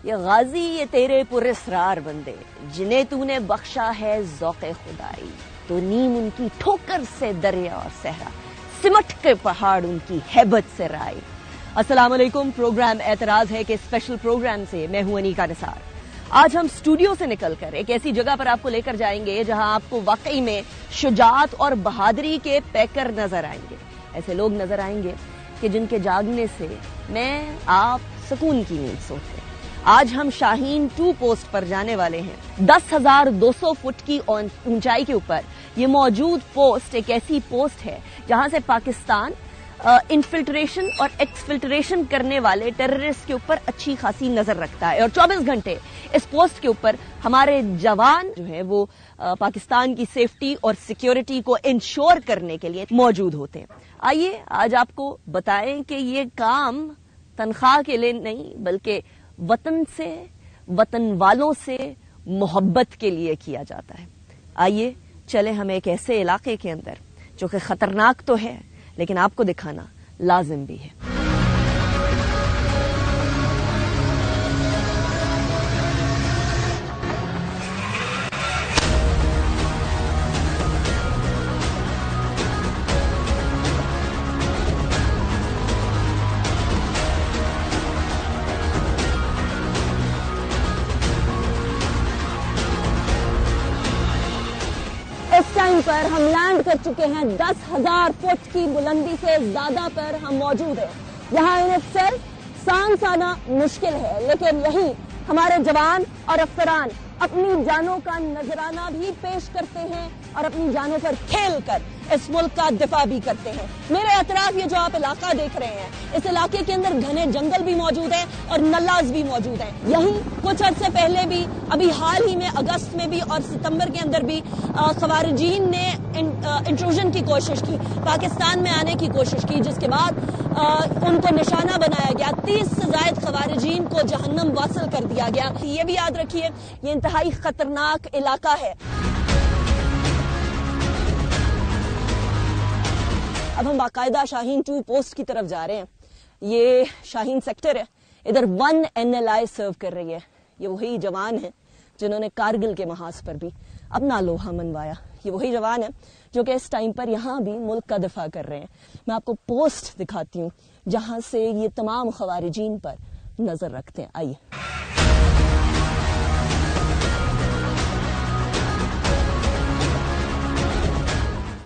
یہ غازی یہ تیرے پراسرار بندے جنہیں تو نے بخشا ہے ذوق خدائی، تو نیم ان کی ٹھوکر سے دریا اور صحرا، سمٹ کے پہاڑ ان کی ہیبت سے رائے۔ السلام علیکم، پروگرام اعتراض ہے کہ اسپیشل پروگرام سے میں ہوں انیکا نثار۔ آج ہم اسٹوڈیو سے نکل کر ایک ایسی جگہ پر آپ کو لے کر جائیں گے جہاں آپ کو واقعی میں شجاعت اور بہادری کے پیکر نظر آئیں گے۔ ایسے لوگ نظر آئیں گے کہ جن کے جاگنے سے میں آپ سکون کی نیند سوتے۔ آج ہم شاہین 2 پوسٹ پر جانے والے ہیں۔ 10,200 فٹ کی اونچائی کے اوپر یہ موجود پوسٹ ایک ایسی پوسٹ ہے جہاں سے پاکستان انفلٹریشن اور ایکسفلٹریشن کرنے والے ٹیررسٹ کے اوپر اچھی خاصی نظر رکھتا ہے، اور 24 گھنٹے اس پوسٹ کے اوپر ہمارے جوان جو ہیں وہ پاکستان کی سیفٹی اور سیکیورٹی کو انشور کرنے کے لیے موجود ہوتے ہیں۔ آئیے آج آپ کو بتائیں کہ یہ کام تنخواہ کے لیے نہیں بلکہ وطن سے، وطن والوں سے محبت کے لیے کیا جاتا ہے۔ آئیے چلے ہم ایک ایسے علاقے کے اندر جو کہ خطرناک تو ہے لیکن آپ کو دکھانا لازم بھی ہے۔ اس ٹائم پر ہم لینڈ کر چکے ہیں 10,000 فٹ کی بلندی سے زیادہ پر ہم موجود ہیں۔ یہاں انہیں صرف سانس آنا مشکل ہے، لیکن یہی ہمارے جوان اور افسران اپنی جانوں کا نذرانہ بھی پیش کرتے ہیں اور اپنی جانوں پر کھیل کر اس ملک کا دفاع بھی کرتے ہیں۔ میرے اطراف یہ جو آپ علاقہ دیکھ رہے ہیں، اس علاقے کے اندر گھنے جنگل بھی موجود ہیں اور نلاز بھی موجود ہیں۔ یہیں کچھ عرصے پہلے بھی، ابھی حال ہی میں اگست میں بھی اور ستمبر کے اندر بھی خوارجین نے انٹروژن کی کوشش کی، پاکستان میں آنے کی کوشش کی، جس کے بعد ان کو نشانہ بنایا گیا۔ 30 سے زائد خوارجین کو جہنم واصل کر دیا گیا۔ یہ بھی یاد رکھیے یہ انتہائی خطرناک علاقہ ہے۔ اب ہم باقاعدہ شاہین 2 پوسٹ کی طرف جا رہے ہیں۔ یہ شاہین سیکٹر ہے، ادھر 1 NLI سرو کر رہی ہے۔ یہ وہی جوان ہیں جنہوں نے کارگل کے محاذ پر بھی اپنا لوہا منوایا۔ یہ وہی جوان ہیں جو کہ اس ٹائم پر یہاں بھی ملک کا دفاع کر رہے ہیں۔ میں آپ کو پوسٹ دکھاتی ہوں جہاں سے یہ تمام خوارجین پر نظر رکھتے ہیں۔ آئیے۔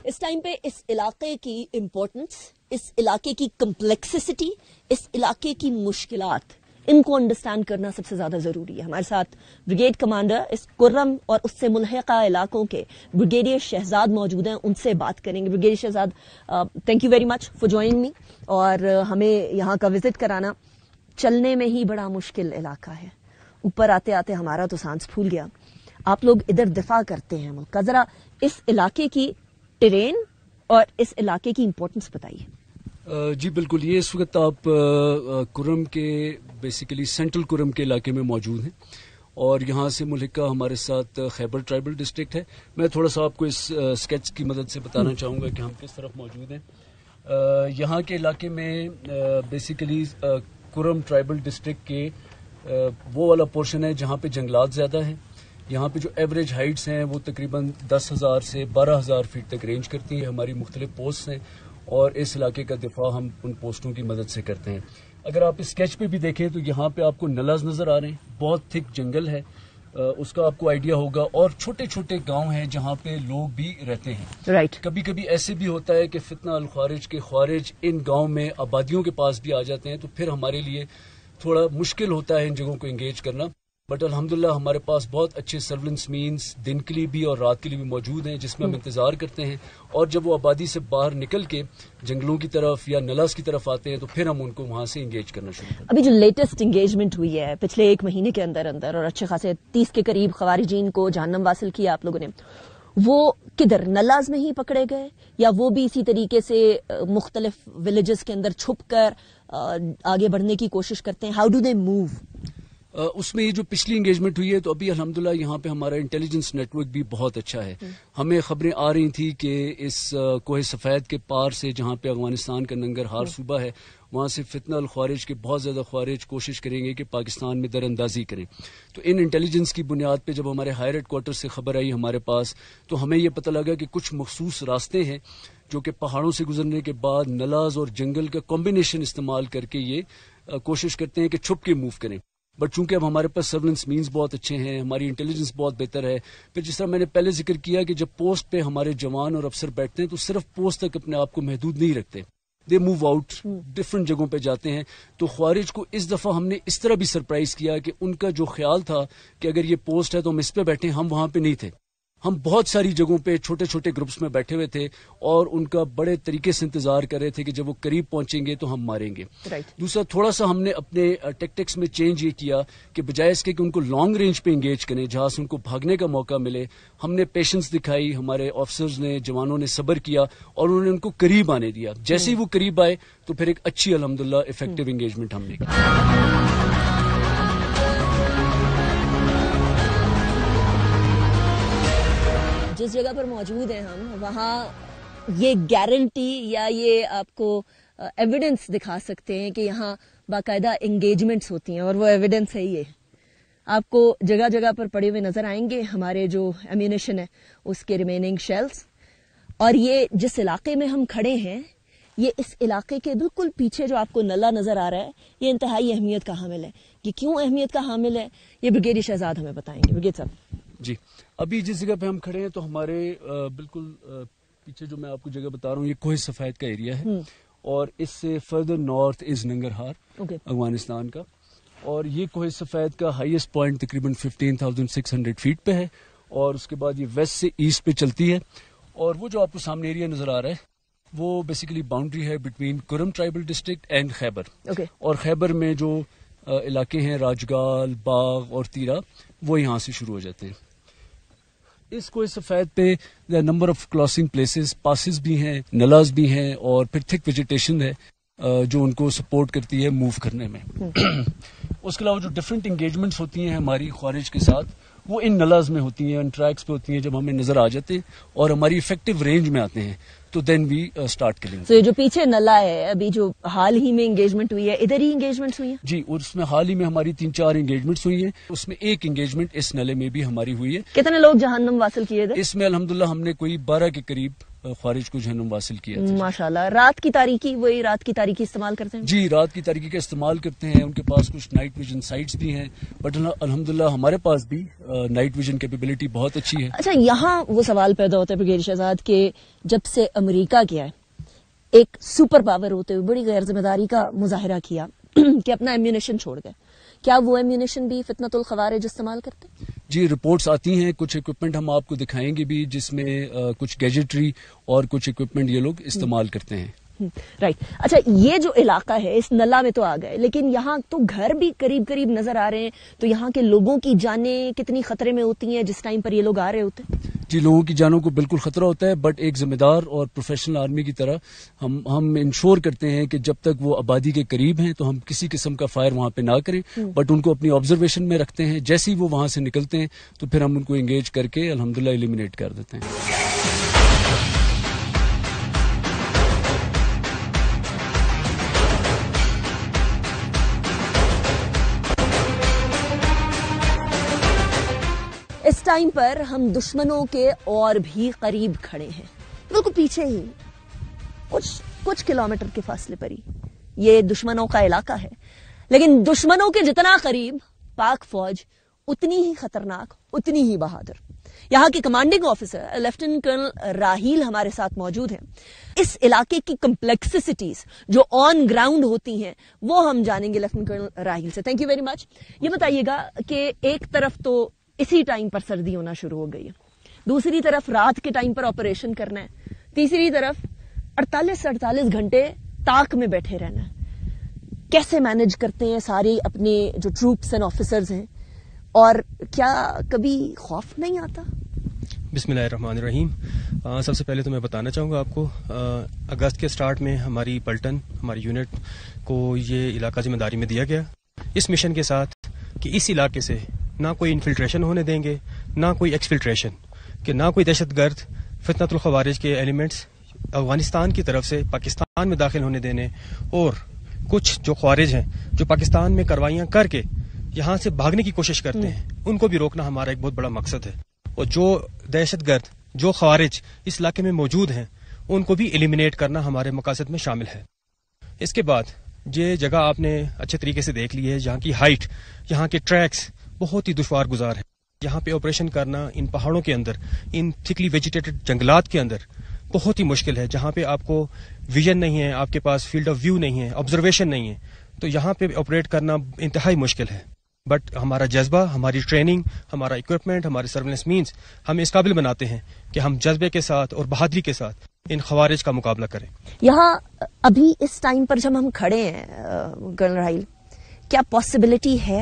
اس ٹائم پہ اس علاقے کی امپورٹنس، اس علاقے کی کمپلیکسٹی، اس علاقے کی مشکلات، ان کو انڈرسٹینڈ کرنا سب سے زیادہ ضروری ہے۔ ہمارے ساتھ بریگیڈ کمانڈر اس کرم اور اس سے ملحقہ علاقوں کے بریگیڈیئر شہزاد موجود ہیں، ان سے بات کریں گے۔ Brigadier Shahzad, thank you very much for joining me, اور ہمیں یہاں کا وزٹ کرانا۔ چلنے میں ہی بڑا مشکل علاقہ ہے، اوپر آتے آتے ہمارا تو سانس پھول گیا۔ آپ لوگ ادھر دفاع کرتے ہیں ملک کا، ذرا اس علاقے کی ٹرین اور اس علاقے کی امپورٹنس بتائیے۔ جی بالکل، یہ اس وقت آپ کرم کے بیسیکلی سینٹرل کرم کے علاقے میں موجود ہیں، اور یہاں سے ملحقہ ہمارے ساتھ خیبر ٹرائبل ڈسٹرکٹ ہے۔ میں تھوڑا سا آپ کو اس اسکیچ کی مدد سے بتانا چاہوں گا کہ ہم کس طرف موجود ہیں۔ یہاں کے علاقے میں بیسیکلی کرم ٹرائبل ڈسٹرکٹ کے وہ والا پورشن ہے جہاں پہ جنگلات زیادہ ہیں۔ یہاں پہ جو ایوریج ہائٹس ہیں وہ تقریباً 10,000 سے 12,000 فٹ تک رینج کرتی ہیں۔ ہماری مختلف پوسٹ ہیں اور اس علاقے کا دفاع ہم ان پوسٹوں کی مدد سے کرتے ہیں۔ اگر آپ اس اسکیچ پہ بھی دیکھیں تو یہاں پہ آپ کو نلاز نظر آ رہے ہیں، بہت تھک جنگل ہے، اس کا آپ کو آئیڈیا ہوگا، اور چھوٹے چھوٹے گاؤں ہیں جہاں پہ لوگ بھی رہتے ہیں۔ رائٹ۔ کبھی کبھی ایسے بھی ہوتا ہے کہ فتنہ الخوارج کے خوارج ان گاؤں میں آبادیوں کے پاس بھی آ جاتے ہیں، تو پھر ہمارے لیے تھوڑا مشکل ہوتا ہے ان جگہوں کو انگیج کرنا۔ بٹ الحمدللہ ہمارے پاس بہت اچھے سرویلنس مینز دن کے لیے بھی اور رات کے لیے بھی موجود ہیں، جس میں ہم انتظار کرتے ہیں، اور جب وہ آبادی سے باہر نکل کے جنگلوں کی طرف یا نلاز کی طرف آتے ہیں تو پھر ہم ان کو وہاں سے انگیج کرنا شروع کرتے ہیں۔ ابھی جو لیٹسٹ انگیجمنٹ ہوئی ہے پچھلے 1 مہینے کے اندر اندر، اور اچھے خاصے 30 کے قریب خوارجین کو جہنم واصل کیا آپ لوگوں نے، وہ کدھر نلاز میں ہی پکڑے گئے یا وہ بھی اسی طریقے سے مختلف ولیجز کے اندر چھپ کر آگے بڑھنے کی کوشش کرتے ہیں؟ How do they move? اس میں یہ جو پچھلی انگیجمنٹ ہوئی ہے تو ابھی الحمدللہ یہاں پہ ہمارا انٹیلیجنس نیٹ ورک بھی بہت اچھا ہے. ہمیں خبریں آ رہی تھیں کہ اس کوہ سفید کے پار سے جہاں پہ افغانستان کا ننگرہار صوبہ ہے وہاں سے فتنہ الخوارج کے بہت زیادہ خوارج کوشش کریں گے کہ پاکستان میں در اندازی کریں. تو ان انٹیلیجنس کی بنیاد پہ جب ہمارے ہائر ہیڈ کوارٹر سے خبر آئی ہمارے پاس تو ہمیں یہ پتہ لگا کہ کچھ مخصوص راستے ہیں جو کہ پہاڑوں سے گزرنے کے بعد نلاز اور جنگل کا کمبینیشن استعمال کر کے یہ کوشش کرتے ہیں کہ چھپ کے موو کریں. بٹ چونکہ اب ہمارے پاس سرویلنس مینز بہت اچھے ہیں, ہماری انٹیلیجنس بہت بہتر ہے. پھر جس طرح میں نے پہلے ذکر کیا کہ جب پوسٹ پہ ہمارے جوان اور افسر بیٹھتے ہیں تو صرف پوسٹ تک اپنے آپ کو محدود نہیں رکھتے, دے موو آؤٹ, ڈفرنٹ جگہوں پہ جاتے ہیں. تو خوارج کو اس دفعہ ہم نے اس طرح بھی سرپرائز کیا کہ ان کا جو خیال تھا کہ اگر یہ پوسٹ ہے تو ہم اس پہ بیٹھیں, ہم وہاں پہ نہیں تھے. ہم بہت ساری جگہوں پہ چھوٹے چھوٹے گروپس میں بیٹھے ہوئے تھے اور ان کا بڑے طریقے سے انتظار کر رہے تھے کہ جب وہ قریب پہنچیں گے تو ہم ماریں گے. دوسرا تھوڑا سا ہم نے اپنے ٹیکٹکس میں چینج یہ کیا کہ بجائے اس کے کہ ان کو لانگ رینج پہ انگیج کریں جہاں سے ان کو بھاگنے کا موقع ملے, ہم نے پیشنس دکھائی, ہمارے آفیسرز نے, جوانوں نے صبر کیا اور انہوں نے ان کو قریب آنے دیا. جیسے ہی وہ قریب آئے تو پھر ایک اچھی الحمدللہ افیکٹو انگیجمنٹ ہم نے کی. جس جگہ پر موجود ہیں ہم وہاں یہ گارنٹی یا یہ آپ کو ایویڈنس دکھا سکتے ہیں کہ یہاں باقاعدہ انگیجمنٹس ہوتی ہیں اور وہ ایویڈنس ہے یہ. آپ کو جگہ جگہ پر پڑے ہوئے نظر آئیں گے ہمارے جو ایمونیشن ہے اس کے ریمیننگ شیلز. اور یہ جس علاقے میں ہم کھڑے ہیں یہ اس علاقے کے بالکل پیچھے جو آپ کو نلا نظر آ رہا ہے یہ انتہائی اہمیت کا حامل ہے. یہ کیوں اہمیت کا حامل ہے یہ بریگیڈیئر شہزاد ہمیں بتائیں گے. بریگیڈیئر صاحب جی, ابھی جس جگہ پہ ہم کھڑے ہیں تو ہمارے بالکل پیچھے جو میں آپ کو جگہ بتا رہا ہوں یہ کوہ سفید کا ایریا ہے اور اس سے فردر نارتھ از ننگرہار افغانستان کا. اور یہ کوہ سفید کا ہائیسٹ پوائنٹ تقریباً 15,600 فیٹ پہ ہے اور اس کے بعد یہ ویسٹ سے ایسٹ پہ چلتی ہے. اور وہ جو آپ کو سامنے ایریا نظر آ رہا ہے وہ بیسیکلی باؤنڈری ہے بٹوین کرم ٹرائبل ڈسٹرکٹ اینڈ خیبر. اور خیبر میں جو علاقے ہیں راجگال, باغ اور تیرا وہ یہاں سے شروع ہو جاتے ہیں. اس کوہ سفید پہ number of classing places, passes بھی ہیں, نلاز بھی ہیں اور پھر تھک ویجیٹیشن ہے جو ان کو سپورٹ کرتی ہے موو کرنے میں. اس کے علاوہ جو ڈفرینٹ انگیجمنٹس ہوتی ہیں ہماری خوارج کے ساتھ وہ ان نلاز میں ہوتی ہیں, ان ٹریکس پہ ہوتی ہیں. جب ہمیں نظر آ جاتے ہیں اور ہماری افیکٹو رینج میں آتے ہیں تو دین وی اسٹارٹ کریں گے. تو جو پیچھے نلا ہے ابھی جو حال ہی میں انگیجمنٹ ہوئی ہے ادھر ہی انگیجمنٹس ہوئی ہیں؟ جی, اور اس میں حال ہی میں ہماری 3-4 انگیجمنٹس ہوئی ہیں. اس میں ایک انگیجمنٹ اس نلے میں بھی ہماری ہوئی ہے. کتنے لوگ جہنم واصل کیے تھے اس میں؟ الحمدللہ ہم نے کوئی 12 کے قریب خوارج کو جہنم واصل کیا. ماشاءاللہ. رات کی تاریکی, وہی رات کی تاریکی استعمال کرتے ہیں؟ جی, رات کی تاریکی کا استعمال کرتے ہیں. ان کے پاس کچھ نائٹ ویژن سائٹس بھی ہیں بٹ الحمدللہ ہمارے پاس بھی نائٹ ویژن کیپیبلٹی بہت اچھی ہے. اچھا, یہاں وہ سوال پیدا ہوتا ہے بریگیڈیئر شہزاد کہ جب سے امریکہ کیا ہے ایک سپر پاور ہوتے ہوئے بڑی غیر ذمہ داری کا مظاہرہ کیا کہ اپنا ایمونیشن چھوڑ گئے, کیا وہ ایمونیشن بھی فتنۃ الخوارج استعمال کرتے ہیں؟ جی, رپورٹس آتی ہیں. کچھ اکوپمنٹ ہم آپ کو دکھائیں گے بھی جس میں کچھ گیجٹری اور کچھ اکوپمنٹ یہ لوگ استعمال کرتے ہیں. رائٹ. اچھا, یہ جو علاقہ ہے اس نلا میں تو آ گئے لیکن یہاں تو گھر بھی قریب قریب نظر آ رہے ہیں, تو یہاں کے لوگوں کی جانیں کتنی خطرے میں ہوتی ہیں جس ٹائم پر یہ لوگ آ رہے ہوتے ہیں؟ جی, لوگوں کی جانوں کو بالکل خطرہ ہوتا ہے بٹ ایک ذمہ دار اور پروفیشنل آرمی کی طرح ہم انشور کرتے ہیں کہ جب تک وہ آبادی کے قریب ہیں تو ہم کسی قسم کا فائر وہاں پہ نہ کریں بٹ ان کو اپنی آبزرویشن میں رکھتے ہیں. جیسے ہی وہ وہاں سے نکلتے ہیں تو پھر ہم ان کو انگیج کر کے الحمدللہ ایلیمینیٹ کر دیتے ہیں. اس ٹائم پر ہم دشمنوں کے اور بھی قریب کھڑے ہیں, بالکل پیچھے ہی کچھ کلومیٹر کے فاصلے پر ہی یہ دشمنوں کا علاقہ ہے. لیکن دشمنوں کے جتنا قریب پاک فوج اتنی ہی خطرناک, اتنی ہی بہادر. یہاں کے commanding officer lieutenant colonel Raheel ہمارے ساتھ موجود ہیں. اس علاقے کی کمپلیکسٹیز جو آن گراؤنڈ ہوتی ہیں وہ ہم جانیں گے لیفٹیننٹ کرنل راہیل سے. تھینک یو ویری مچ. یہ بتائیے گا کہ ایک طرف تو اسی ٹائم پر سردی ہونا شروع ہو گئی ہے, دوسری طرف رات کے ٹائم پر آپریشن کرنا ہے, تیسری طرف 48 گھنٹے تاک میں بیٹھے رہنا ہے. کیسے مینج کرتے ہیں سارے اپنے جو ٹروپس اینڈ آفیسرز ہیں, اور کیا کبھی خوف نہیں آتا؟ بسم اللہ الرحمن الرحیم. سب سے پہلے تو میں بتانا چاہوں گا آپ کو اگست کے سٹارٹ میں ہماری پلٹن, ہماری یونٹ کو یہ علاقہ ذمہ داری میں دیا گیا اس مشن کے ساتھ کہ اس علاقے سے نہ کوئی انفلٹریشن ہونے دیں گے، نہ کوئی ایکسفلٹریشن، کہ نہ کوئی دہشت گرد فتنۃ الخوارج کے ایلیمنٹس افغانستان کی طرف سے پاکستان میں داخل ہونے دینے، اور کچھ جو خوارج ہیں جو پاکستان میں کارروائیاں کر کے یہاں سے بھاگنے کی کوشش کرتے ہیں، ان کو بھی روکنا ہمارا ایک بہت بڑا مقصد ہے. اور جو دہشت گرد، جو خوارج اس علاقے میں موجود ہیں، ان کو بھی ایلیمینیٹ کرنا ہمارے مقاصد میں شامل ہے. اس کے بعد یہ جگہ آپ نے اچھے طریقے سے دیکھ لی ہے. یہاں کی ہائٹ، یہاں کے ٹریکس بہت ہی دشوار گزار ہے. یہاں پہ آپریشن کرنا ان پہاڑوں کے اندر، ان تھکلی ویجیٹیٹڈ جنگلات کے اندر بہت ہی مشکل ہے، جہاں پہ آپ کو ویژن نہیں ہے، آپ کے پاس فیلڈ آف ویو نہیں ہے، آبزرویشن نہیں ہے، تو یہاں پہ آپریٹ کرنا انتہائی مشکل ہے. بٹ ہمارا جذبہ، ہماری ٹریننگ، ہمارا اکوپمنٹ، ہمارے سرویلنس مینس ہمیں اس قابل بناتے ہیں کہ ہم جذبے کے ساتھ اور بہادری کے ساتھ ان خوارج کا مقابلہ کریں. یہاں ابھی اس ٹائم پر جب ہم کھڑے ہیں کرنل راحیل، کیا پاسبلٹی ہے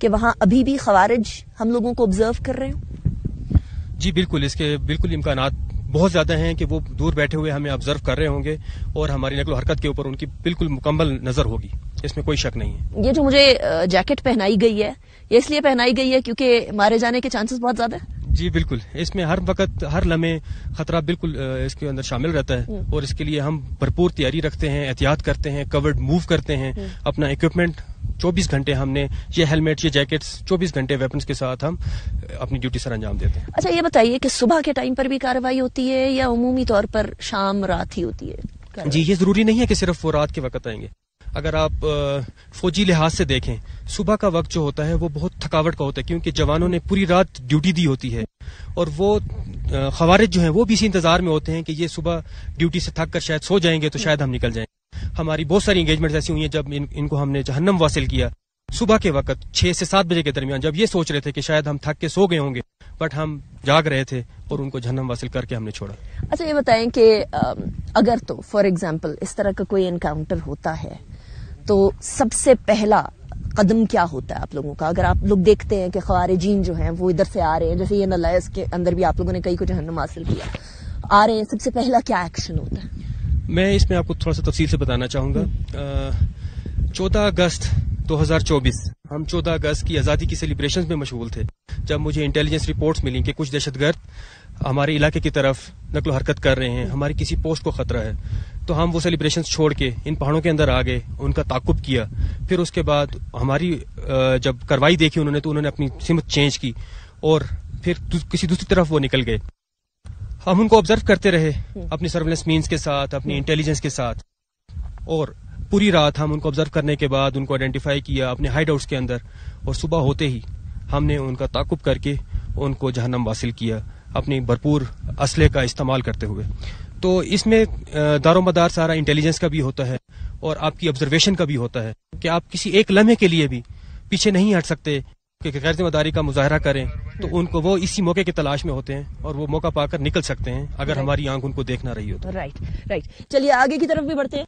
کہ وہاں ابھی بھی خوارج ہم لوگوں کو آبزرو کر رہے ہوں؟ جی بالکل، اس کے بالکل امکانات بہت زیادہ ہیں کہ وہ دور بیٹھے ہوئے ہمیں آبزرو کر رہے ہوں گے، اور ہماری نقل و حرکت کے اوپر ان کی بالکل مکمل نظر ہوگی، اس میں کوئی شک نہیں ہے. یہ جو مجھے جیکٹ پہنائی گئی ہے، یہ اس لیے پہنائی گئی ہے کیونکہ مارے جانے کے چانسز بہت زیادہ ہیں؟ جی بالکل، اس میں ہر وقت، ہر لمحے خطرہ بالکل اس کے اندر شامل رہتا ہے، اور اس کے لیے ہم بھرپور تیاری رکھتے ہیں، احتیاط کرتے ہیں، کورڈ موو کرتے ہیں. اپنا اکوپمنٹ 24 گھنٹے ہم نے، یہ ہیلمٹ، یہ جیکٹس 24 گھنٹے ویپنز کے ساتھ ہم اپنی ڈیوٹی سر انجام دیتے ہیں. اچھا یہ بتائیے کہ صبح کے ٹائم پر بھی کارروائی ہوتی ہے یا عمومی طور پر شام رات ہی ہوتی ہے؟ جی، یہ ضروری نہیں ہے کہ صرف وہ رات کے وقت آئیں گے. اگر آپ فوجی لحاظ سے دیکھیں، صبح کا وقت جو ہوتا ہے وہ بہت تھکاوٹ کا ہوتا ہے، کیونکہ جوانوں نے پوری رات ڈیوٹی دی ہوتی ہے، اور وہ خوارج جو ہیں وہ بھی اسی انتظار میں ہوتے ہیں کہ یہ صبح ڈیوٹی سے تھک کر شاید سو جائیں گے تو شاید ہم نکل جائیں. ہماری بہت ساری انگیجمنٹ ایسی ہوئی ہیں جب ان کو ہم نے جہنم واصل کیا صبح کے وقت 6 سے 7 بجے کے درمیان، جب یہ سوچ رہے تھے کہ شاید ہم تھک کے سو گئے ہوں گے، بٹ ہم جاگ رہے تھے اور ان کو جہنم واصل کر کے ہم نے چھوڑا. اچھا یہ بتائیں کہ اگر تو فار ایگزامپل اس طرح کا کوئی انکاؤنٹر ہوتا ہے تو سب سے پہلا قدم کیا ہوتا ہے آپ لوگوں کا؟ اگر آپ لوگ دیکھتے ہیں کہ خوارجین جو ہیں وہ ادھر سے آ رہے ہیں، جیسے یہ نلائس کے اندر بھی آپ لوگوں نے کئی کو جہنم حاصل کیا، آ رہے ہیں، سب سے پہلا کیا ایکشن ہوتا ہے؟ میں اس میں آپ کو تھوڑا سا تفصیل سے بتانا چاہوں گا. 14 اگست 2024 ہم 14 اگست کی آزادی کی سیلیبریشنز میں مشغول تھے، جب مجھے انٹیلیجنس رپورٹس ملی کہ کچھ دہشت گرد ہمارے علاقے کی طرف نقل و حرکت کر رہے ہیں، ہماری کسی پوسٹ کو خطرہ ہے. تو ہم وہ سیلیبریشنز چھوڑ کے ان پہاڑوں کے اندر آ گئے، ان کا تعاقب کیا. پھر اس کے بعد ہماری جب کارروائی دیکھی انہوں نے، تو انہوں نے اپنی سمت چینج کی اور پھر کسی دوسری طرف وہ نکل گئے. ہم ان کو آبزرو کرتے رہے اپنی سرویلنس مینس کے ساتھ، اپنی انٹیلیجنس کے ساتھ، اور پوری رات ہم ان کو آبزرو کرنے کے بعد ان کو آئیڈینٹیفائی کیا اپنے ہائیڈ آؤٹس کے اندر، اور صبح ہوتے ہی ہم نے ان کا تعاقب کر کے ان کو جہنم واصل کیا اپنی بھرپور اسلحے کا استعمال کرتے ہوئے. تو اس میں دار و مدار سارا انٹیلیجنس کا بھی ہوتا ہے اور آپ کی آبزرویشن کا بھی ہوتا ہے کہ آپ کسی ایک لمحے کے لیے بھی پیچھے نہیں ہٹ سکتے کہ غیر ذمہ داری کا مظاہرہ کریں. تو ان کو وہ اسی موقع کی تلاش میں ہوتے ہیں اور وہ موقع پا کر نکل سکتے ہیں اگر ہماری آنکھ ان کو دیکھ نہ رہی ہو تو. رائٹ. چلیے آگے کی طرف بھی بڑھتے ہیں.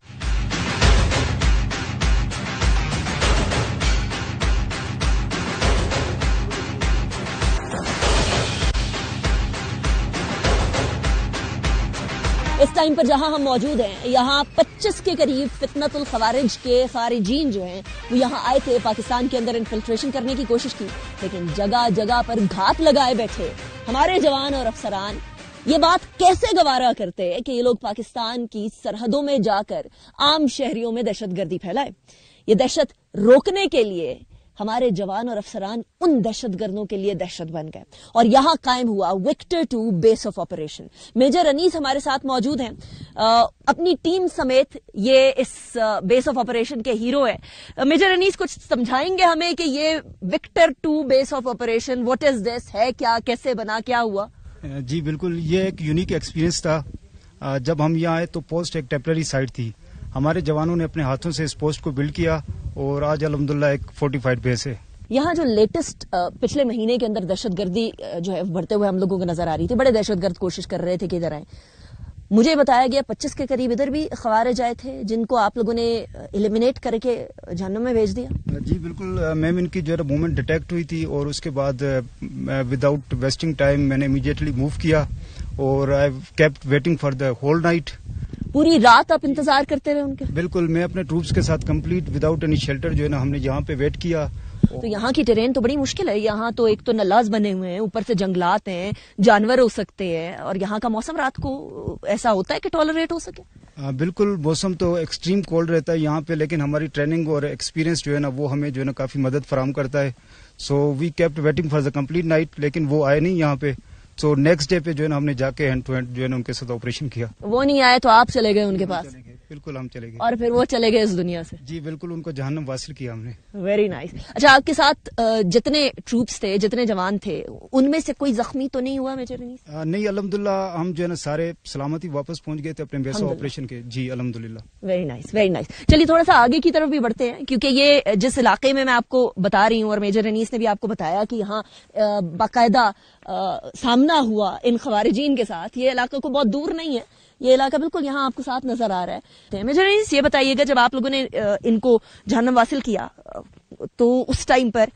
اس ٹائم پر جہاں ہم موجود ہیں، یہاں 25 کے قریب فتنۃ الخوارج کے خارجین جو ہیں وہ یہاں آئے تھے، پاکستان کے اندر انفلٹریشن کرنے کی کوشش کی، لیکن جگہ جگہ پر گھات لگائے بیٹھے ہمارے جوان اور افسران یہ بات کیسے گوارا کرتے کہ یہ لوگ پاکستان کی سرحدوں میں جا کر عام شہریوں میں دہشت گردی پھیلائے. یہ دہشت روکنے کے لیے ہمارے جوان اور افسران ان دہشت گردوں کے لیے دہشت بن گئے اور یہاں قائم ہوا Victor 2 base of operation. Major Anees ہمارے ساتھ موجود ہیں، اپنی ٹیم سمیت یہ اس بیس آف آپریشن کے ہیرو ہیں. میجر انیس کچھ سمجھائیں گے ہمیں کہ یہ Victor 2 base of operation what is this ہے، کیا، کیسے بنا، کیا ہوا؟ جی بالکل، یہ ایک یونیک ایکسپیرینس تھا. جب ہم یہاں آئے تو پوسٹ ایک ٹیمپرری سائٹ تھی. ہمارے جوانوں نے اپنے ہاتھوں سے اس پوسٹ کو بلڈ کیا اور آج الحمدللہ ایک فورٹیفائڈ بیس ہے. یہاں جو لیٹسٹ پچھلے مہینے کے اندر دہشت گردی جو ہے بڑھتے ہوئے ہم لوگوں کو نظر آ رہی تھی، بڑے دہشت گرد کوشش کر رہے تھے کہ ادھر آئیں. مجھے بتایا گیا 25 کے قریب ادھر بھی خوارج آئے تھے جن کو آپ لوگوں نے ایلیمینیٹ کر کے جہنم میں بھیج دیا. جی بالکل میم، ان کی جو ہے موومنٹ ڈیٹیکٹ ہوئی تھی اور اس کے بعد وداؤٹ ویسٹنگ ٹائم میں نے امیڈیٹلی موو کیا اور I kept waiting for the whole night. پوری رات آپ انتظار کرتے رہے ان کے؟ بالکل، میں اپنے ٹروپس کے ساتھ کمپلیٹ وداؤٹ اینی شیلٹر جو ہے نا ہم نے یہاں پہ ویٹ کیا تو یہاں کی ٹرین تو بڑی مشکل ہے. یہاں تو ایک تو نلاز بنے ہوئے ہیں, اوپر سے جنگلات ہیں, جانور ہو سکتے ہیں, اور یہاں کا موسم رات کو ایسا ہوتا ہے کہ ٹالریٹ ہو سکے؟ بالکل, موسم تو ایکسٹریم کولڈ رہتا ہے یہاں پہ, لیکن ہماری ٹریننگ اور ایکسپیرینس جو ہے نا وہ ہمیں جو ہے نا کافی مدد فراہم کرتا ہے. So we kept waiting for the complete night, لیکن وہ آئے نہیں یہاں پہ. سو نیکسٹ ڈے پہ جو ہے نا ہم نے جا کے ہینڈ ٹو ہینڈ جو ہے نا ان کے ساتھ آپریشن کیا. وہ نہیں آئے تو آپ چلے گئے ان کے پاس؟ بالکل, ہم چلے گئے. اور پھر وہ چلے گئے اس دنیا سے؟ جی بالکل, ان کو جہنم واصل کیا ہم نے. Very nice. اچھا, آپ کے ساتھ جتنے ٹروپس تھے, جتنے جوان تھے, ان میں سے کوئی زخمی تو نہیں ہوا میجر انیس؟ نہیں, الحمدللہ ہم جو ہے نا سارے سلامتی واپس پہنچ گئے تھے اپنے بیسا آپریشن کے. جی الحمدللہ. Very nice, very nice. چلیے تھوڑا سا آگے کی طرف بھی بڑھتے ہیں, کیونکہ یہ جس علاقے میں آپ کو بتا رہی ہوں, اور میجر انیس نے بھی آپ کو بتایا کہ یہاں باقاعدہ سامنا ہوا ان خوارجین کے ساتھ. یہ علاقہ کو بہت دور نہیں ہے, یہ علاقہ بالکل یہاں آپ کو ساتھ نظر آ رہا ہے. میجر انیس, یہ بتائیے گا, جب آپ لوگوں نے ان کو جہنم واصل کیا تو اس ٹائم پر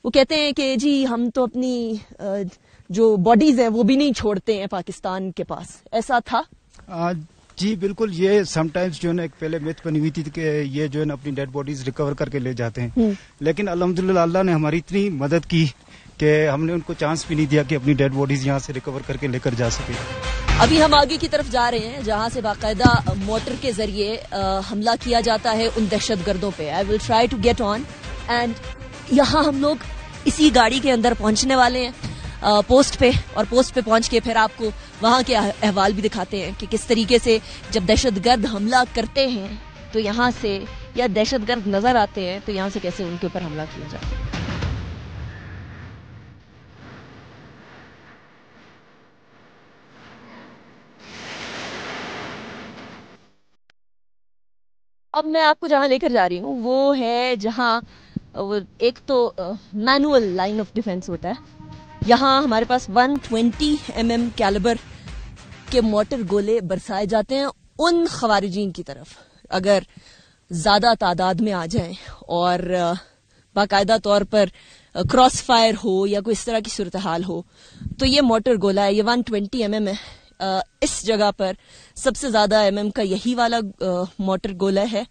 وہ کہتے ہیں کہ جی ہم تو اپنی جو باڈیز ہیں وہ بھی نہیں چھوڑتے ہیں پاکستان کے پاس, ایسا تھا؟ جی بالکل, یہ سم ٹائمز جو ہے نا ایک پہلے میتھ بنی ہوئی تھی کہ یہ جو ہے نا اپنی ڈیڈ باڈیز ریکور کر کے لے جاتے ہیں, لیکن الحمدللہ اللہ نے ہماری اتنی مدد کی کہ ہم نے ان کو چانس بھی نہیں دیا کہ اپنی ڈیڈ باڈیز یہاں سے ریکور کر کے لے کر جا سکے. ابھی ہم آگے کی طرف جا رہے ہیں جہاں سے باقاعدہ موٹر کے ذریعے حملہ کیا جاتا ہے ان دہشت گردوں پہ. I will try to get on, and یہاں ہم لوگ اسی گاڑی کے اندر پہنچنے والے ہیں پوسٹ پہ, اور پوسٹ پہ پہنچ کے پھر آپ کو وہاں کے احوال بھی دکھاتے ہیں کہ کس طریقے سے جب دہشت گرد حملہ کرتے ہیں تو یہاں سے, یا دہشت گرد نظر آتے ہیں تو یہاں سے کیسے ان کے اوپر حملہ کیا جاتا ہے. اب میں آپ کو جہاں لے کر جا رہی ہوں وہ ہے جہاں ایک تو مینوئل لائن آف ڈیفینس ہوتا ہے. یہاں ہمارے پاس 120 mm کیلیبر کے مورٹر گولے برسائے جاتے ہیں ان خوارجین کی طرف. اگر زیادہ تعداد میں آ جائیں اور باقاعدہ طور پر کراس فائر ہو یا کوئی اس طرح کی صورتحال ہو تو یہ مورٹر گولا ہے, یہ 120 mm ہے. اس جگہ پر سب سے زیادہ mm کا یہی والا مورٹر گولا ہے.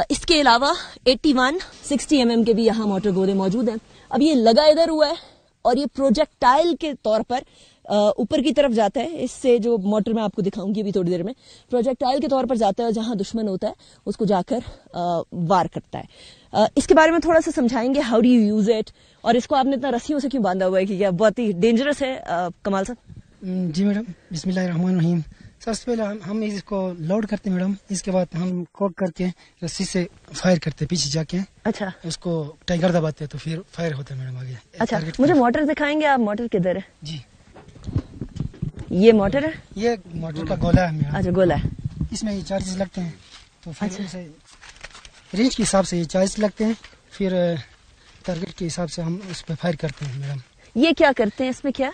اس کے علاوہ 81 60 mm کے بھی یہاں مورٹر گولے موجود ہیں. اب یہ لگا ادھر ہوا ہے اور یہ پروجیکٹائل کے طور پر اوپر کی طرف جاتا ہے. اس سے جو موٹر میں آپ کو دکھاؤں گی ابھی تھوڑی دیر میں, پروجیکٹائل کے طور پر جاتا ہے, جہاں دشمن ہوتا ہے اس کو جا کر وار کرتا ہے. اس کے بارے میں تھوڑا سا سمجھائیں گے, how do you use it, اور اس کو آپ نے اتنا رسیوں سے کیوں باندھا ہوا ہے کہ کیا بہت ہی ڈینجرس ہے؟ کمال صاحب. جی میڈم, بسم اللہ الرحمن الرحیم. سب سے پہلے ہم اس کو لوڈ کرتے ہیں میڈم, اس کے بعد ہم کوک کر کے رسی سے فائر کرتے ہیں پیچھے جا کے. اچھا, اس کو ٹائگر دباتے ہیں تو پھر فائر ہوتا ہے میڈم آگے. اچھا, مجھے موٹر دکھائیں گے آپ, موٹر کدھر ہے؟ جی یہ موٹر ہے, یہ موٹر کا گولا ہے میڈم. اچھا گولا ہے, اس میں یہ چارجز لگتے ہیں تو پھر اسے رینج کے حساب سے یہ چارجز لگتے ہیں, پھر ٹارگیٹ کے حساب سے ہم اس پہ فائر کرتے ہیں میڈم. یہ کیا کرتے ہیں اس میں؟ کیا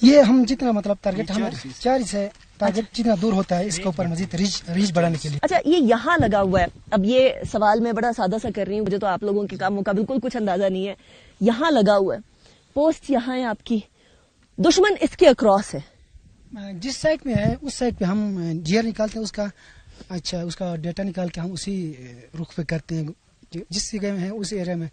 یہ ہم جتنا مطلب ٹارگیٹ ہم چارج ہے, ٹارگیٹ جتنا دور ہوتا ہے اس کے اوپر مزید ریچ بڑھانے کے لیے. اچھا, یہ یہاں لگا ہوا ہے. اب یہ سوال میں بڑا سادہ سا کر رہی ہوں, مجھے تو آپ لوگوں کے کاموں کا بالکل کچھ اندازہ نہیں ہے. یہاں لگا ہوا ہے, پوسٹ یہاں ہے آپ کی, دشمن اس کے اکراس ہے. جس سائٹ میں ہے اس سائٹ پہ ہم جیئر نکالتے ہیں اس کا, اچھا اس کا ڈیٹا نکال کے ہم اسی رخ پہ کرتے ہیں, جس جگہ میں ہے اس ایریا میں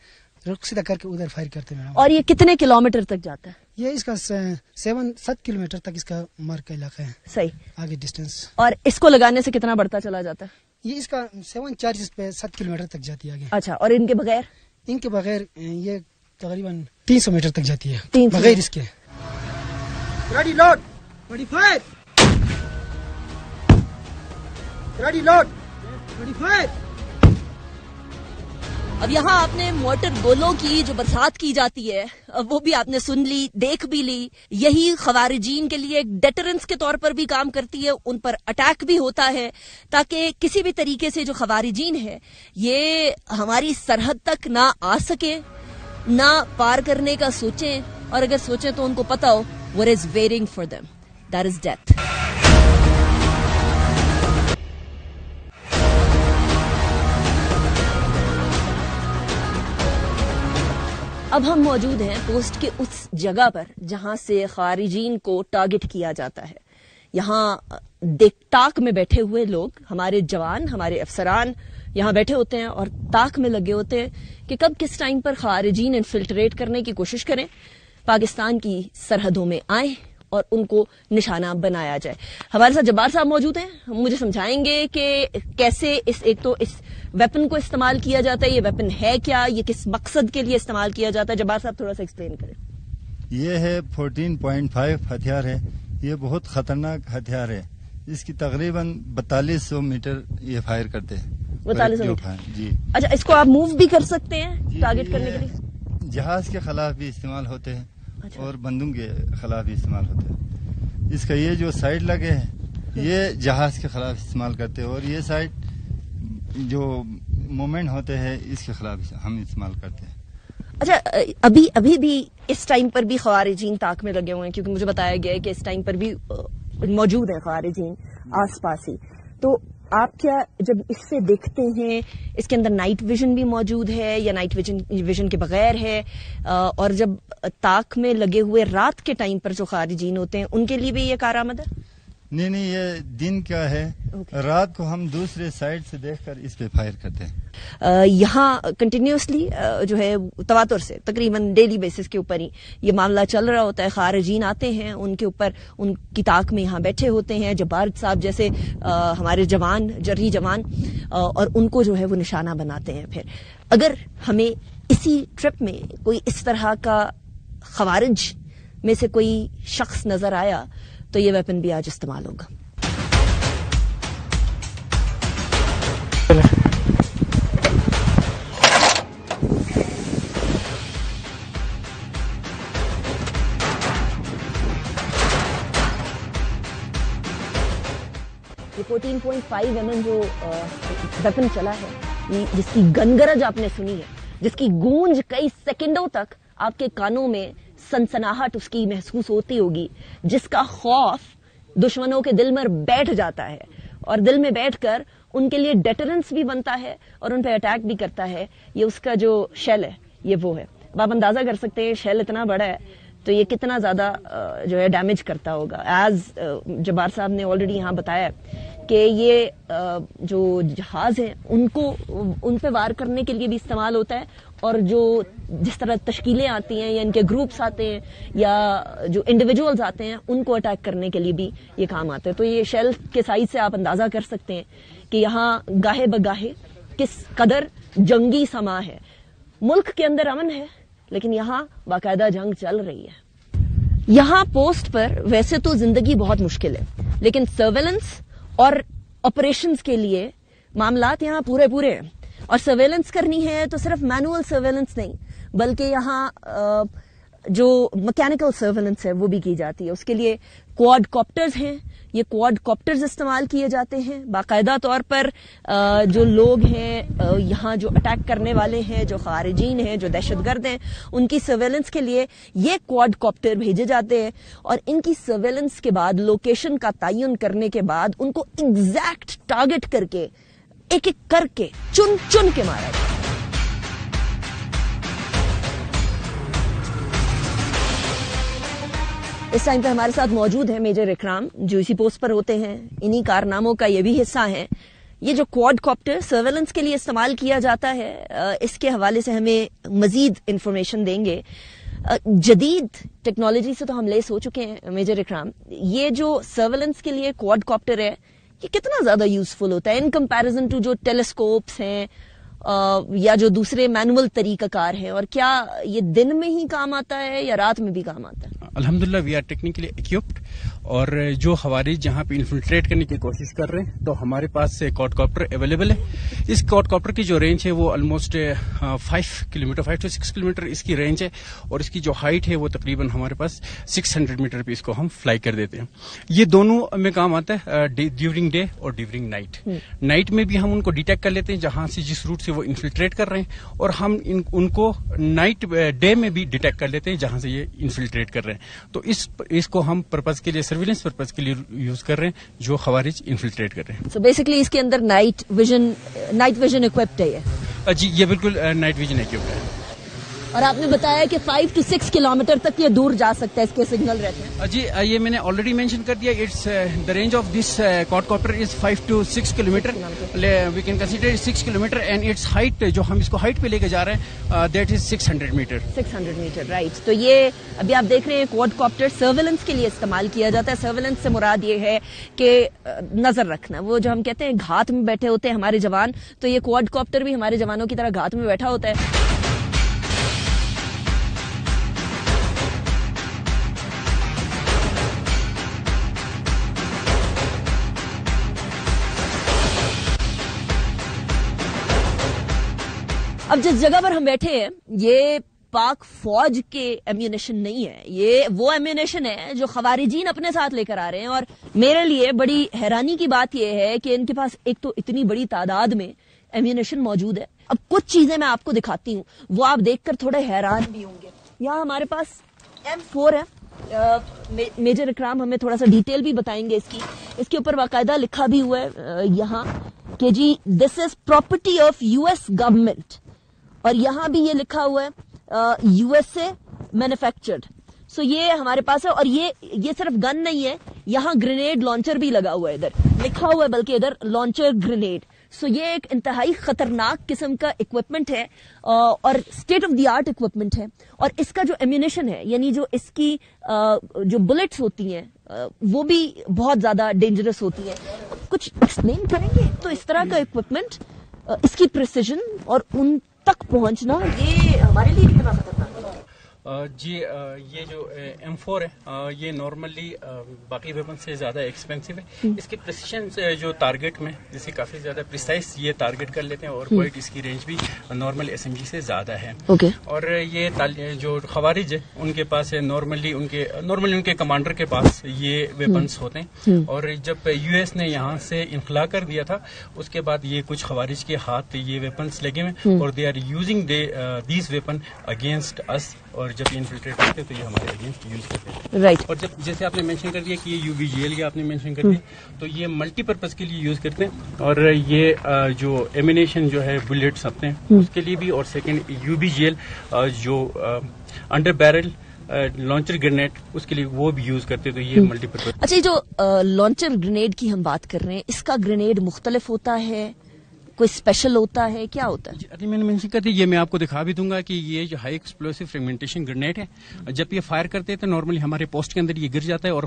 رخ سیدھا کر کے ادھر فائر کرتے ہیں. اور یہ کتنے کلومیٹر تک جاتا ہے؟ یہ اس کا 7 کلومیٹر تک اس کا مارک کا علاقہ ہے. صحیح, آگے ڈسٹینس. اور اس کو لگانے سے کتنا بڑھتا چلا جاتا ہے؟ یہ اس کا 7 چارجز پہ 7 کلومیٹر تک جاتی ہے آگے. اچھا, اور ان کے بغیر؟ ان کے بغیر یہ تقریباً 300 میٹر تک جاتی ہے 300 بغیر اس کے. Ready load, ready fire, ready load, ready fire. اب یہاں آپ نے مورٹر گولوں کی جو برسات کی جاتی ہے وہ بھی آپ نے سن لی, دیکھ بھی لی. یہی خوارجین کے لیے ایک ڈیٹرنس کے طور پر بھی کام کرتی ہے, ان پر اٹیک بھی ہوتا ہے تاکہ کسی بھی طریقے سے جو خوارجین ہے یہ ہماری سرحد تک نہ آ سکے, نہ پار کرنے کا سوچیں, اور اگر سوچیں تو ان کو پتا ہو what is waiting for them, that is death. اب ہم موجود ہیں پوسٹ کے اس جگہ پر جہاں سے خارجین کو ٹارگٹ کیا جاتا ہے. یہاں ٹاک میں بیٹھے ہوئے لوگ, ہمارے جوان, ہمارے افسران یہاں بیٹھے ہوتے ہیں اور تاک میں لگے ہوتے ہیں کہ کب کس ٹائم پر خارجین انفلٹریٹ کرنے کی کوشش کریں، پاکستان کی سرحدوں میں آئیں اور ان کو نشانہ بنایا جائے. ہمارے ساتھ جبار صاحب موجود ہیں، ہم مجھے سمجھائیں گے کہ کیسے ایک تو اس ویپن کو استعمال کیا جاتا ہے، یہ ویپن ہے کیا، یہ کس مقصد کے لیے استعمال کیا جاتا ہے. جبار صاحب تھوڑا سا ایکسپلین کریں. یہ ہے 14.5 ہتھیار ہے، یہ بہت خطرناک ہتھیار ہے. اس کی تقریباً 4200 میٹر یہ فائر کرتے ہیں. 4200 میٹر جی. اچھا، اس کو آپ موو بھی کر سکتے ہیں ٹارگٹ کرنے کے لیے؟ جہاز کے خلاف بھی استعمال ہوتے ہیں. اچھا. اور بندوق کے خلاف بھی استعمال ہوتے ہیں. اس کا یہ جو سائڈ لگے ہیں یہ جہاز کے خلاف استعمال کرتے ہیں، اور یہ سائڈ جو مومنٹ ہوتے ہیں اس کے خلاف ہم استعمال کرتے ہیں. اچھا، ابھی بھی اس ٹائم پر بھی خوارجین تاک میں لگے ہوئے ہیں، کیونکہ مجھے بتایا گیا ہے کہ اس ٹائم پر بھی موجود ہیں خوارجین آس پاس ہی. تو آپ کیا جب اس سے دیکھتے ہیں، اس کے اندر نائٹ ویژن بھی موجود ہے یا نائٹ ویژن کے بغیر ہے؟ اور جب تاک میں لگے ہوئے رات کے ٹائم پر جو خارجین ہوتے ہیں ان کے لیے بھی یہ کارآمد ہے؟ نہیں، یہ دن کا ہے. رات کو ہم دوسرے سائڈ سے دیکھ کر اس پہ فائر کرتے ہیں. یہاں کنٹینیوسلی جو ہے تواتر سے تقریباً ڈیلی بیسس کے اوپر ہی یہ معاملہ چل رہا ہوتا ہے. خارجین آتے ہیں، ان کے اوپر ان کی تاک میں یہاں بیٹھے ہوتے ہیں جبار صاحب جیسے ہمارے جوان، جرری جوان، اور ان کو جو ہے وہ نشانہ بناتے ہیں. پھر اگر ہمیں اسی ٹرپ میں کوئی اس طرح کا خوارج میں سے کوئی شخص نظر آیا تو یہ ویپن بھی آج استعمال ہوگا. یہ 14.5 mm جو ویپن چلا ہے، جس کی گنگرج آپ نے سنی ہے، جس کی گونج کئی سیکنڈوں تک آپ کے کانوں میں سنسناہٹ اس کی محسوس ہوتی ہوگی، جس کا خوف دشمنوں کے دل میں بیٹھ جاتا ہے اور دل میں بیٹھ کر ان کے لیے ڈیٹرنس بھی بنتا ہے اور ان پہ اٹیک بھی کرتا ہے. یہ اس کا جو شیل ہے یہ وہ ہے. اب آپ اندازہ کر سکتے ہیں شیل اتنا بڑا ہے تو یہ کتنا زیادہ جو ہے ڈیمیج کرتا ہوگا. ایز جبار صاحب نے آلریڈی یہاں بتایا کہ یہ جو جہاز ہیں ان پہ وار کرنے کے لیے بھی استعمال ہوتا ہے، اور جو جس طرح تشکیلیں آتی ہیں یا ان کے گروپس آتے ہیں یا جو انڈیویجولز آتے ہیں ان کو اٹیک کرنے کے لیے بھی یہ کام آتا ہے. تو یہ شیل کے سائز سے آپ اندازہ کر سکتے ہیں کہ یہاں گاہے بگاہے کس قدر جنگی سما ہے. ملک کے اندر امن ہے لیکن یہاں باقاعدہ جنگ چل رہی ہے. یہاں پوسٹ پر ویسے تو زندگی بہت مشکل ہے، لیکن سرویلنس اور آپریشنز کے لیے معاملات یہاں پورے ہیں. اور سرویلنس کرنی ہے تو صرف مینوئل سرویلنس نہیں بلکہ یہاں جو مکینیکل سرویلنس ہے وہ بھی کی جاتی ہے. اس کے لیے کوڈ کاپٹرز ہیں، یہ کوڈ کاپٹرز استعمال کیے جاتے ہیں. باقاعدہ طور پر جو لوگ ہیں یہاں جو اٹیک کرنے والے ہیں، جو خارجین ہیں، جو دہشت گرد ہیں، ان کی سرویلنس کے لیے یہ کوڈ کاپٹر بھیجے جاتے ہیں، اور ان کی سرویلنس کے بعد لوکیشن کا تعین کرنے کے بعد ان کو ایگزیکٹ ٹارگٹ کر کے ایک ایک کر کے چن کے مارا جاتا ہے. اس ٹائم پہ ہمارے ساتھ موجود ہیں میجر اکرام جو اسی پوسٹ پر ہوتے ہیں. انہی کارناموں کا یہ بھی حصہ ہیں. یہ جو کوڈ کاپٹر سرویلنس کے لیے استعمال کیا جاتا ہے، اس کے حوالے سے ہمیں مزید انفارمیشن دیں گے. جدید ٹیکنالوجی سے تو ہم لیس ہو چکے ہیں میجر اکرام. یہ جو سرویلنس کے لیے کوڈ کاپٹر ہے یہ کتنا زیادہ یوزفل ہوتا ہے ان کمپیریزن ٹو جو ٹیلیسکوپس ہیں یا جو دوسرے مینول طریقہ کار ہیں؟ اور کیا یہ دن میں ہی کام آتا ہے یا رات میں بھی کام آتا ہے؟ الحمدللہ وی آر ٹیکنیکلی اکوپڈ، اور جو خوارج جہاں پہ انفلٹریٹ کرنے کی کوشش کر رہے ہیں تو ہمارے پاس کوڈ کاپٹر اویلیبل ہے. اس کوڈ کاپٹر کی جو رینج ہے وہ آلموسٹ 5 کلومیٹر 5 to 6 کلومیٹر اس کی رینج ہے، اور اس کی جو ہائٹ ہے وہ تقریباً ہمارے پاس 600 میٹر پہ اس کو ہم فلائی کر دیتے ہیں. یہ دونوں میں کام آتا ہے ڈیورنگ ڈے اور ڈیورنگ نائٹ. نائٹ میں بھی ہم ان کو ڈیٹیکٹ کر لیتے ہیں جہاں سے جس روٹ سے وہ انفلٹریٹ کر رہے ہیں، اور ہم ان کو نائٹ ڈے میں بھی ڈیٹیکٹ کر لیتے ہیں جہاں سے یہ انفلٹریٹ کر رہے ہیں. تو اس کو ہم پرپز کے لیے سرویلنس پرپز کے لیے یوز کر رہے ہیں جو خوارج انفلٹریٹ کر رہے ہیں. سو بیسکلی اس کے اندر نائٹ ویژن اکوپڈ ہے یہ؟ جی یہ بالکل نائٹ ویژن اکوپڈ ہے. اور آپ نے بتایا کہ 5 to 6 کلومیٹر تک یہ دور جا سکتا ہے, اس کے سگنل رہتے ہیں. جی یہ میں نے آلریڈی مینشن کر دیا. It's the range of this quadcopter is 5 to 6 kilometre. We can consider 6 kilometre and it's height, جو ہم اس کو ہائٹ پہ لے کے جا رہے ہیں, that is 600 metre. 600 metre, right. تو یہ ابھی آپ دیکھ رہے ہیں کوڈ کاپٹر سرویلنس کے لیے استعمال کیا جاتا ہے. سرویلنس سے مراد یہ ہے کہ نظر رکھنا. وہ جو ہم کہتے ہیں گھات میں بیٹھے ہوتے ہیں ہمارے جوان, تو یہ کوڈ کاپٹر بھی ہمارے جوانوں کی طرح گھات میں بیٹھا ہوتا ہے. اب جس جگہ پر ہم بیٹھے ہیں یہ پاک فوج کے ایمیونیشن نہیں ہے, یہ وہ ایمیونیشن ہے جو خوارجین اپنے ساتھ لے کر آ رہے ہیں. اور میرے لیے بڑی حیرانی کی بات یہ ہے کہ ان کے پاس ایک تو اتنی بڑی تعداد میں ایمیونیشن موجود ہے. اب کچھ چیزیں میں آپ کو دکھاتی ہوں, وہ آپ دیکھ کر تھوڑے حیران بھی ہوں گے. یہاں ہمارے پاس M4 ہے. میجر اکرام ہمیں تھوڑا سا ڈیٹیل بھی بتائیں گے اس کے اوپر باقاعدہ لکھا بھی ہوا ہے یہاں کہ جی دس از پراپرٹی آف US گورنمنٹ, اور یہاں بھی یہ لکھا ہوا ہے USA مینوفیکچرڈ. سو یہ ہمارے پاس ہے. اور یہ صرف گن نہیں ہے, یہاں گرینیڈ لانچر بھی لگا ہوا ہے, ادھر لکھا ہوا ہے بلکہ ادھر لانچر گرینیڈ. سو یہ ایک انتہائی خطرناک قسم کا اکوپمنٹ ہے اور state of the art equipment ہے. اور اس کا جو ایمیونیشن ہے, یعنی جو اس کی جو بلٹس ہوتی ہیں وہ بھی بہت زیادہ ڈینجرس ہوتی ہیں. کچھ ایکسپلین کریں گے؟ تو اس طرح کا اکوپمنٹ, اس کی پریسیجن اور ان تک پہنچنا, یہ ہمارے لیے کتنا خطرناک ہے؟ جی یہ جو M4 ہے یہ نارملی باقی ویپن سے زیادہ ایکسپینسو ہے. اس کی پریسیشن جو ٹارگیٹ میں جسے کافی زیادہ پریسائز یہ ٹارگیٹ کر لیتے ہیں, اور کوئٹ اس کی رینج بھی نارمل SMG سے زیادہ ہے. اور یہ جو خوارج ہے ان کے پاس نارملی ان کے کمانڈر کے پاس یہ ویپنس ہوتے ہیں. اور جب US نے یہاں سے انخلا کر دیا تھا اس کے بعد یہ کچھ خوارج کے ہاتھ یہ ویپنس لگے ہوئے, اور they are using these weapon against us. اور جب یہ انفلٹریٹ کرتے تو یہ ہمارے اگینسٹ یوز کرتے ہیں. رائٹ. اور جب جیسے آپ نے مینشن کر دیا کہ یہ UBGL کی آپ نے مینشن کر دیا, تو یہ ملٹی پرپز کے لیے یوز کرتے ہیں. اور یہ جو ایمینیشن جو ہے بلیٹس اپنے اس کے لیے بھی, اور سیکنڈ UBGL جو انڈر بیرل لانچر گرینیڈ اس کے لیے وہ بھی یوز کرتے, تو یہ ملٹی پرپز. اچھا, جو لانچر گرینیڈ کی ہم بات کر رہے ہیں, اس کا گرینیڈ مختلف ہوتا ہے, کوئی اسپیشل ہوتا ہے, کیا ہوتا ہے؟ جی میں نے مینشن کر دی, یہ میں آپ کو دکھا بھی دوں گا کہ یہ جو ہائی ایکسپلوسو فریگمنٹیشن گرینیڈ ہے, جب یہ فائر کرتے ہیں تو نارملی ہمارے پوسٹ کے اندر یہ گر جاتا ہے, اور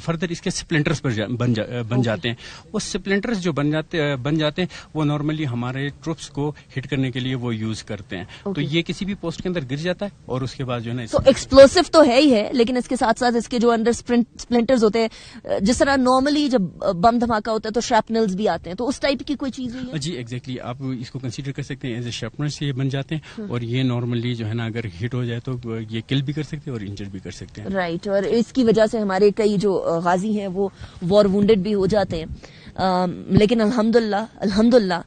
فردر اس کے سپلنٹرز بن جاتے ہیں. وہ سپلنٹرز جو بن جاتے ہیں وہ نارملی ہمارے ٹروپس کو ہٹ کرنے کے لیے وہ یوز کرتے ہیں. تو یہ کسی بھی پوسٹ کے اندر گر جاتا ہے, اور اس کے بعد جو ہے نا, تو ایکسپلوسو تو ہے ہی ہے, لیکن اس کے ساتھ ساتھ اس کے جو انڈر سپلنٹرز ہوتے ہیں, جس طرح نارملی جب بم دھماکہ ہوتا ہے تو شرپنلز بھی آتے ہیں, تو اس ٹائپ کی کوئی چیز ہے؟ جی ایگزیکٹلی, آپ اس کو کنسیڈر کر سکتے ہیں ایز اے شارپنر سے یہ بن جاتے ہیں, اور یہ نارملی جو ہے نا اگر ہٹ ہو جائے تو یہ کل بھی کر سکتے ہیں اور انجر بھی کر سکتے ہیں. رائٹ. اور اس کی وجہ سے ہمارے کئی جو غازی ہیں وہ وار وونڈڈ بھی ہو جاتے ہیں. لیکن الحمدللہ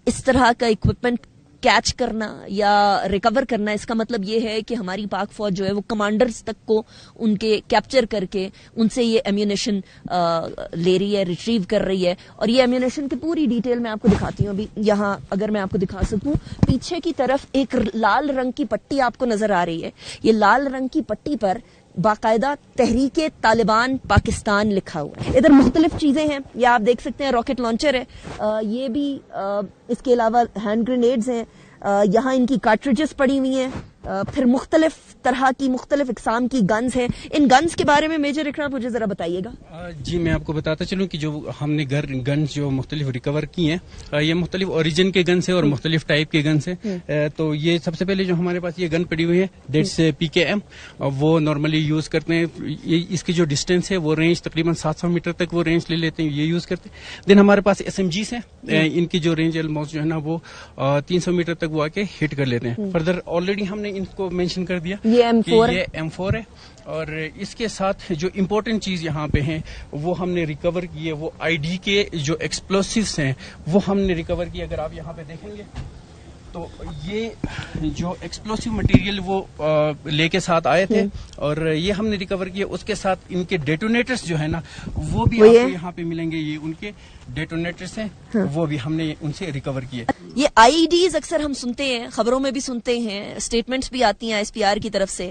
اس طرح کا اکوپمنٹ کیچ کرنا یا ریکور کرنا, اس کا مطلب یہ ہے کہ ہماری پاک فوج جو ہے وہ کمانڈرز تک کو ان کے کیپچر کر کے ان سے یہ ایمیونیشن لے رہی ہے, ریٹریو کر رہی ہے. اور یہ ایمیونیشن کی پوری ڈیٹیل میں آپ کو دکھاتی ہوں. ابھی یہاں اگر میں آپ کو دکھا سکوں, پیچھے کی طرف ایک لال رنگ کی پٹی آپ کو نظر آ رہی ہے. یہ لال رنگ کی پٹی پر باقاعدہ تحریک طالبان پاکستان لکھا ہوا ہے. ادھر مختلف چیزیں ہیں, یہ آپ دیکھ سکتے ہیں راکٹ لانچر ہے, یہ بھی اس کے علاوہ ہینڈ گرینیڈز ہیں, یہاں ان کی کارٹریجز پڑی ہوئی ہیں, پھر مختلف طرح کی مختلف اقسام کی گنز ہیں. ان گنز کے بارے میں میجر اکرام مجھے ذرا بتائیے گا. جی میں آپ کو بتاتا چلوں کہ جو ہم نے گنز جو مختلف ریکور کی ہیں, یہ مختلف اوریجن کے گنز ہیں اور مختلف ٹائپ کے گنز ہیں. تو یہ سب سے پہلے جو ہمارے پاس یہ گن پڑی ہوئی ہے دیٹس PKM, وہ نارملی یوز کرتے ہیں. اس کی جو ڈسٹینس ہے وہ رینج تقریباً 700 میٹر تک وہ رینج لے لیتے ہیں, یہ یوز کرتے ہیں. دین ہمارے پاس SMGs ہیں, ان کی جو رینج آلموسٹ جو ہے نا وہ 300 میٹر تک وہ آ کے ہٹ کر لیتے ہیں. فردر آلریڈی ہم نے ان کو مینشن کر دیا یہ M4 ہے. اور اس کے ساتھ جو امپورٹنٹ چیز یہاں پہ ہیں وہ ہم نے ریکور کی ہے, وہ ID کے جو ایکسپلوسیوز ہیں وہ ہم نے ریکور کی. اگر آپ یہاں پہ دیکھیں گے تو یہ جو ایکسپلوسو مٹیریل وہ لے کے ساتھ آئے تھے اور یہ ہم نے ریکور کیے. اس کے ساتھ ان کے ڈیٹونیٹرز جو ہے نا وہ بھی آپ کو یہاں پہ ملیں گے. یہ ان کے ڈیٹونیٹرز ہیں, وہ بھی ہم نے ان سے ریکور کیے. یہ آئی ڈیز اکثر ہم سنتے ہیں, خبروں میں بھی سنتے ہیں, اسٹیٹمنٹس بھی آتی ہیں SPR کی طرف سے.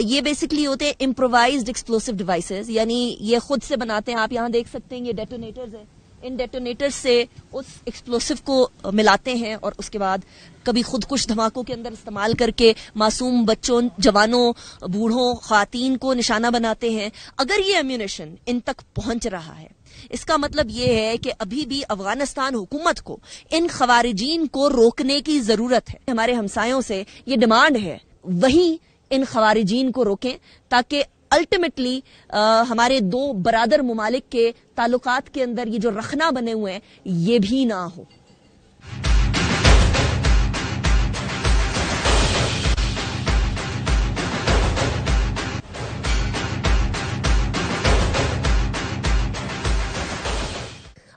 یہ بیسکلی ہوتے ہیں امپرووائزڈ ایکسپلوسو ڈیوائسز, یعنی یہ خود سے بناتے ہیں. آپ یہاں دیکھ سکتے ہیں یہ ڈیٹونیٹرز ہیں. ان ڈیٹونیٹر سے اس ایکسپلوسو کو ملاتے ہیں اور اس کے بعد کبھی خودکش دھماکوں کے اندر استعمال کر کے معصوم بچوں, جوانوں, بوڑھوں, خواتین کو نشانہ بناتے ہیں. اگر یہ ایمیونیشن ان تک پہنچ رہا ہے, اس کا مطلب یہ ہے کہ ابھی بھی افغانستان حکومت کو ان خوارجین کو روکنے کی ضرورت ہے. ہمارے ہمسایوں سے یہ ڈیمانڈ ہے وہی ان خوارجین کو روکیں تاکہ الٹیمیٹلی ہمارے دو برادر ممالک کے تعلقات کے اندر یہ جو رخنا بنے ہوئے ہیں یہ بھی نہ ہو.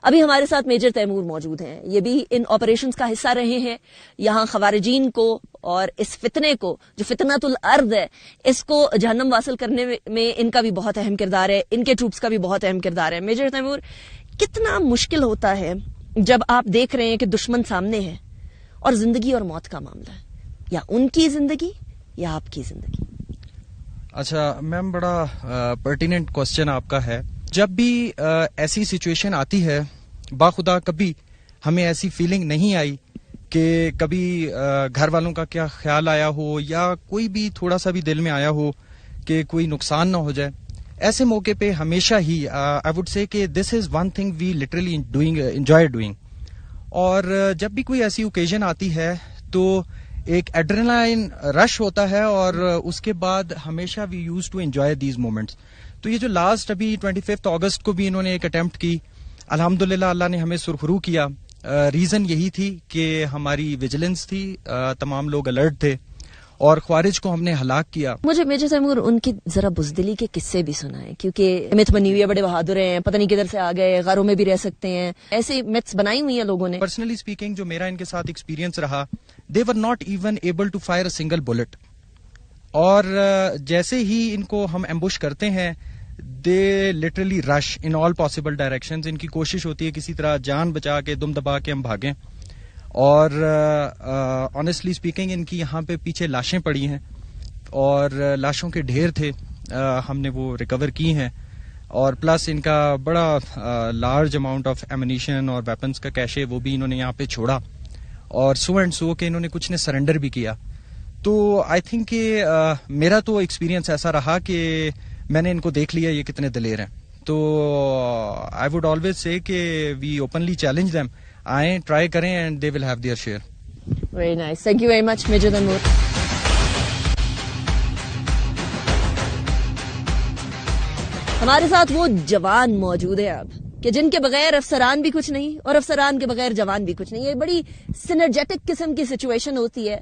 ابھی ہمارے ساتھ میجر تیمور موجود ہیں. یہ بھی ان آپریشنز کا حصہ رہے ہیں. یہاں خوارجین کو اور اس فتنے کو, جو فتنۃ الارض ہے, اس کو جہنم واصل کرنے میں ان کا بھی بہت اہم کردار ہے, ان کے ٹروپس کا بھی بہت اہم کردار ہے. میجر تیمور, کتنا مشکل ہوتا ہے جب آپ دیکھ رہے ہیں کہ دشمن سامنے ہے اور زندگی اور موت کا معاملہ ہے, یا ان کی زندگی یا آپ کی زندگی؟ اچھا میم, بڑا پرٹیننٹ کوسچن آپ کا ہے. جب بھی ایسی سچویشن آتی ہے, باخدا کبھی ہمیں ایسی فیلنگ نہیں آئی کہ کبھی گھر والوں کا کیا خیال آیا ہو یا کوئی بھی تھوڑا سا بھی دل میں آیا ہو کہ کوئی نقصان نہ ہو جائے. ایسے موقع پہ ہمیشہ ہی آئی وڈ سے کہ this is one thing we literally enjoy doing. اور جب بھی کوئی ایسی اوکیزن آتی ہے تو ایک ایڈرینلائن رش ہوتا ہے اور اس کے بعد ہمیشہ we use to enjoy these moments. تو یہ جو لاسٹ ابھی 25 اگست کو بھی انہوں نے ایک اٹیمپٹ کی, الحمدللہ اللہ نے ہمیں سرخرو کیا. ریزن یہی تھی کہ ہماری ویجیلنس تھی, تمام لوگ الرٹ تھے اور خوارج کو ہم نے ہلاک کیا. مجھے میجر تیمور ان کی ذرا بزدلی کے قصے بھی سنائیں, کیونکہ مت بنی ہوئی ہے بڑے بہادر ہیں, پتہ نہیں کدھر سے آ گئے, غاروں میں بھی رہ سکتے ہیں, ایسے متس بنائی ہوئی ہیں لوگوں نے. پرسنلی اسپیکنگ جو میرا ان کے ساتھ ایکسپیرینس رہا, they were not even able to fire a single bullet. اور جیسے ہی ان کو ہم ایمبوش کرتے ہیں, they literally rush in all possible directions. ان کی کوشش ہوتی ہے کسی طرح جان بچا کے دم دبا کے ہم بھاگیں. اور آنیسٹلی اسپیکنگ ان کی یہاں پہ پیچھے لاشیں پڑی ہیں اور لاشوں کے ڈھیر تھے, ہم نے وہ ریکور کی ہیں. اور پلس ان کا بڑا لارج اماؤنٹ آف ایمونیشن اور ویپنس کا کیشے وہ بھی انہوں نے یہاں پہ چھوڑا. اور سو اینڈ سو کہ انہوں نے کچھ نے سرنڈر بھی کیا. تو آئی تھنک کہ میرا تو ایکسپیرینس ایسا رہا کہ میں نے ان کو دیکھ لیا یہ کتنے دلیر ہیں. تو آئی وڈ آلویز سے کہ وی اوپنلی چیلنج دیم, آئیں ٹرائی کریں and they will have their share. Very nice, thank you very much Major Taimur. ہمارے ساتھ وہ جوان موجود ہے اب کہ جن کے بغیر افسران بھی کچھ نہیں اور افسران کے بغیر جوان بھی کچھ نہیں. یہ بڑی سینرجیٹک قسم کی سچویشن ہوتی ہے.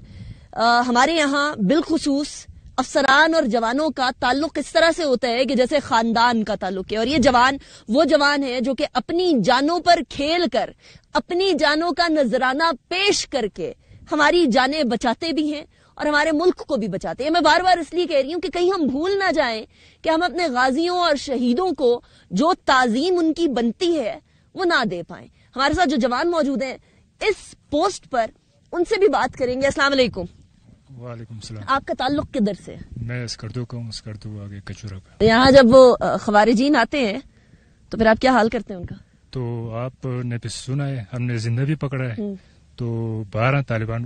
ہمارے یہاں بالخصوص افسران اور جوانوں کا تعلق اس طرح سے ہوتا ہے کہ جیسے خاندان کا تعلق ہے. اور یہ جوان وہ جوان ہیں جو کہ اپنی جانوں پر کھیل کر, اپنی جانوں کا نذرانہ پیش کر کے ہماری جانیں بچاتے بھی ہیں اور ہمارے ملک کو بھی بچاتے ہیں. میں بار بار اس لیے کہہ رہی ہوں کہ کہیں ہم بھول نہ جائیں کہ ہم اپنے غازیوں اور شہیدوں کو جو تعظیم ان کی بنتی ہے وہ نہ دے پائیں. ہمارے ساتھ جو جوان موجود ہیں اس پوسٹ پر, ان سے بھی بات کریں گے. السلام علیکم. وعلیکم السلام. آپ کا تعلق کدھر سے؟ میں اسکردو کا ہوں, اسکردو آگے کچورا کا. یہاں جب وہ خوارجین آتے ہیں تو پھر آپ کیا حال کرتے ہیں ان کا؟ تو آپ نے بھی سنا ہے, ہم نے زندہ بھی پکڑا ہے. تو 12 طالبان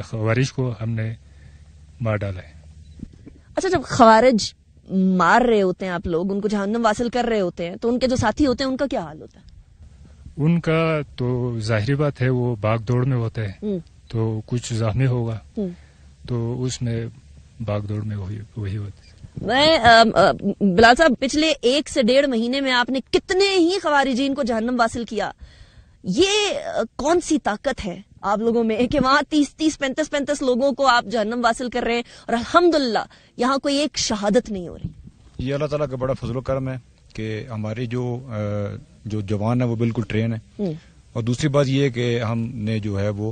خوارج کو ہم نے مار ڈالا ہے. اچھا, جب خوارج مار رہے ہوتے ہیں آپ لوگ, ان کو جہنم واصل کر رہے ہوتے ہیں, تو ان کے جو ساتھی ہوتے ہیں ان کا کیا حال ہوتا ہے؟ ان کا تو ظاہری بات ہے وہ بھاگ دوڑ میں ہوتا ہے, تو کچھ زخمی ہوگا تو اس میں بھاگ دوڑ میں وہی ہوتی ہے. میں بلال صاحب, پچھلے 1 سے 1.5 مہینے میں آپ نے کتنے ہی خوارجین کو جہنم واصل کیا. یہ کون سی طاقت ہے آپ لوگوں میں کہ وہاں 30 35 لوگوں کو آپ جہنم واصل کر رہے ہیں اور الحمدللہ یہاں کوئی ایک شہادت نہیں ہو رہی؟ یہ اللہ تعالیٰ کا بڑا فضل و کرم ہے کہ ہمارے جو جوان ہے وہ بالکل ٹرین ہے. اور دوسری بات یہ ہے کہ ہم نے جو ہے وہ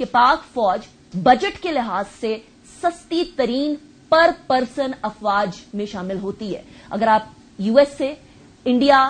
کہ پاک فوج بجٹ کے لحاظ سے سستی ترین پر پرسن افواج میں شامل ہوتی ہے. اگر آپ یو ایس سے، انڈیا،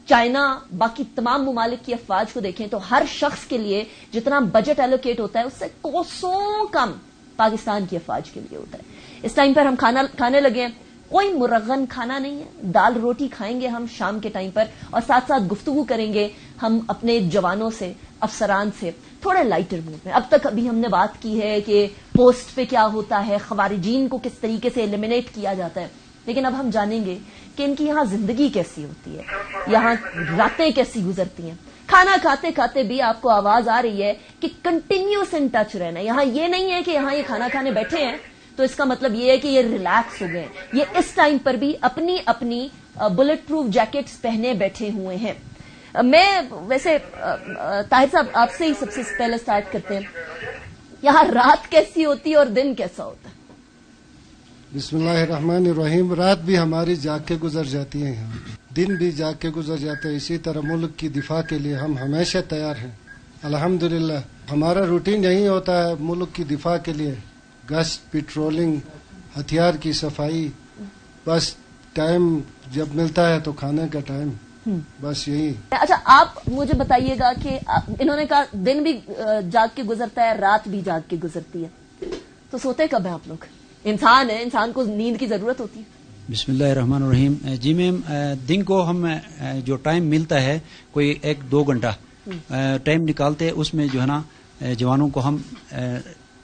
چائنا، باقی تمام ممالک کی افواج کو دیکھیں تو ہر شخص کے لیے جتنا بجٹ ایلوکیٹ ہوتا ہے اس سے کوسوں کم پاکستان کی افواج کے لیے ہوتا ہے. اس ٹائم پر ہم کھانے لگے ہیں، کوئی مرغن کھانا نہیں ہے، دال روٹی کھائیں گے ہم شام کے ٹائم پر، اور ساتھ ساتھ گفتگو کریں گے ہم اپنے جوانوں سے، افسران سے، تھوڑے لائٹر موڈ میں. اب تک ابھی ہم نے بات کی ہے کہ پوسٹ پہ کیا ہوتا ہے، خوارجین کو کس طریقے سے ایلیمینیٹ کیا جاتا ہے، لیکن اب ہم جانیں گے کہ ان کی یہاں زندگی کیسی ہوتی ہے، یہاں راتیں کیسی گزرتی ہیں. کھانا کھاتے کھاتے بھی آپ کو آواز آ رہی ہے کہ کنٹینیوس ان ٹچ رہنا. یہاں یہ نہیں ہے کہ یہاں یہ کھانا کھانے بیٹھے ہیں تو اس کا مطلب یہ ہے کہ یہ ریلیکس ہو گئے. یہ اس ٹائم پر بھی اپنی اپنی بلٹ پروف جیکٹس پہنے بیٹھے ہوئے ہیں. میں ویسے طاہر صاحب آپ سے ہی سب سے پہلے سٹارٹ کرتے ہیں، یہاں رات کیسی ہوتی ہے اور دن کیسا ہوتا ہے؟ بسم اللہ الرحمن الرحیم. رات بھی ہماری جاگ کے گزر جاتی ہے، یہاں دن بھی جاگ کے گزر جاتے ہیں. اسی طرح ملک کی دفاع کے لیے ہم ہمیشہ تیار ہیں الحمدللہ. ہمارا روٹین یہی ہوتا ہے ملک کی دفاع کے لیے، گشت، پیٹرولنگ، ہتھیار کی صفائی، بس ٹائم جب ملتا ہے تو کھانے کا ٹائم، بس یہی. اچھا آپ مجھے بتائیے گا کہ انہوں نے کہا دن بھی جاگ کے گزرتا ہے، رات بھی جاگ کے گزرتی ہے، تو سوتے کب ہیں آپ لوگ؟ انسان ہے، انسان کو نیند کی ضرورت ہوتی ہے. بسم اللہ الرحمن الرحیم. جی میم، دن کو ہم جو ٹائم ملتا ہے کوئی 1-2 گھنٹہ ٹائم نکالتے، اس میں جو ہے نا جوانوں کو ہم